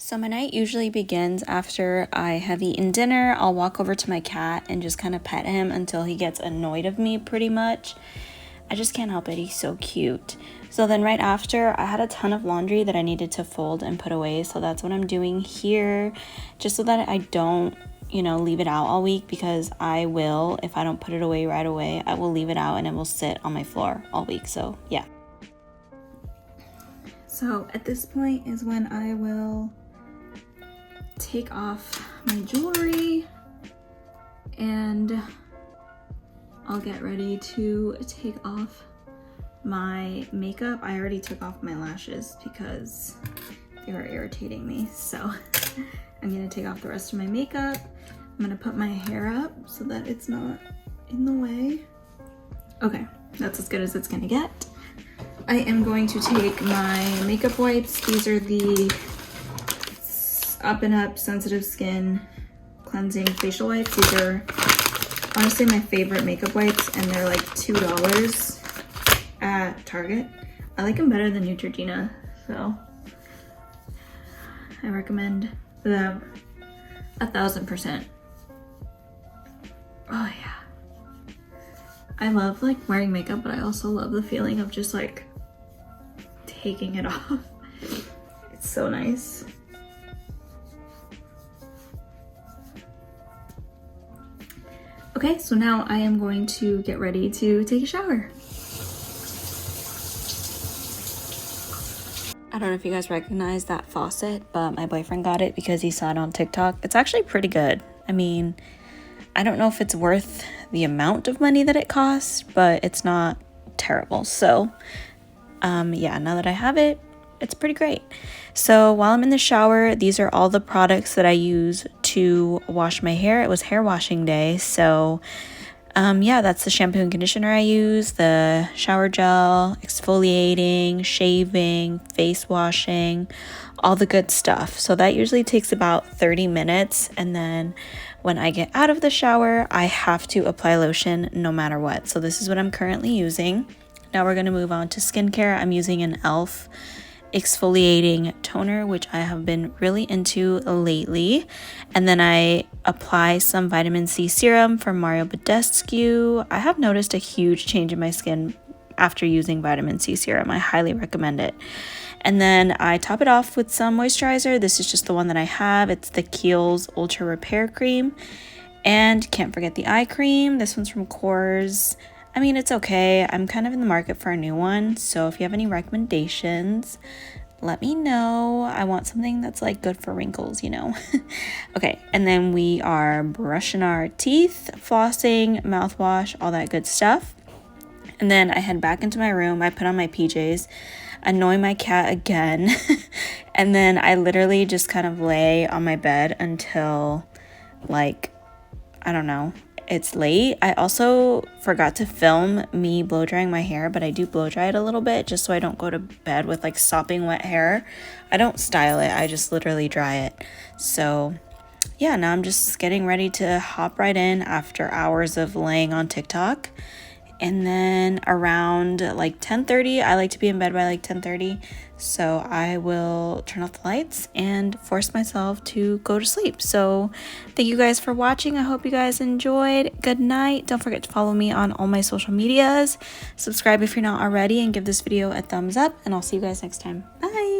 So my night usually begins after I have eaten dinner. I'll walk over to my cat and just kind of pet him until he gets annoyed of me pretty much. I just can't help it, he's so cute. So then right after, I had a ton of laundry that I needed to fold and put away, so that's what I'm doing here, just so that I don't, leave it out all week, because I will, if I don't put it away right away, I will leave it out and it will sit on my floor all week, so yeah. So at this point is when I will take off my jewelry and I'll get ready to take off my makeup. I already took off my lashes because they were irritating me. So I'm gonna take off the rest of my makeup. I'm gonna put my hair up so that it's not in the way. Okay, that's as good as it's gonna get. I am going to take my makeup wipes. These are the Up and Up Sensitive Skin Cleansing Facial Wipes. These are honestly my favorite makeup wipes, and they're like $2 at Target. I like them better than Neutrogena, so I recommend them 1000%. Oh yeah. I love like wearing makeup, but I also love the feeling of just like taking it off. It's so nice. Okay, so now I am going to get ready to take a shower. I don't know if you guys recognize that faucet, but my boyfriend got it because he saw it on TikTok. It's actually pretty good. I mean, I don't know if it's worth the amount of money that it costs, but it's not terrible. So, yeah, now that I have it, it's pretty great. So while I'm in the shower, these are all the products that I use to wash my hair. It was hair washing day, so yeah, that's the shampoo and conditioner I use, the shower gel, exfoliating, shaving, face washing, all the good stuff. So that usually takes about 30 minutes, and then when I get out of the shower, I have to apply lotion no matter what. So this is what I'm currently using. Now we're going to move on to skincare. I'm using an e.l.f. exfoliating toner, which I have been really into lately, and then I apply some vitamin C serum from Mario Badescu. I have noticed a huge change in my skin after using vitamin C serum. I highly recommend it. And then I top it off with some moisturizer. This is just the one that I have. It's the Kiehl's Ultra Repair Cream, and can't forget the eye cream. This one's from Kors. I mean, it's okay. I'm kind of in the market for a new one, so if you have any recommendations, let me know. I want something that's like good for wrinkles, Okay, and then we are brushing our teeth, flossing, mouthwash, all that good stuff. And then I head back into my room. I put on my PJs, annoy my cat again, and then I literally just kind of lay on my bed until, like, I don't know, it's late. I also forgot to film me blow drying my hair, but I do blow dry it a little bit just so I don't go to bed with like sopping wet hair. I don't style it, I just literally dry it. So yeah, now I'm just getting ready to hop right in after hours of laying on TikTok. And then around like 10:30, I like to be in bed by like 10:30. So I will turn off the lights and force myself to go to sleep. So thank you guys for watching. I hope you guys enjoyed. Good night. Don't forget to follow me on all my social medias. Subscribe if you're not already, and give this video a thumbs up. And I'll see you guys next time. Bye.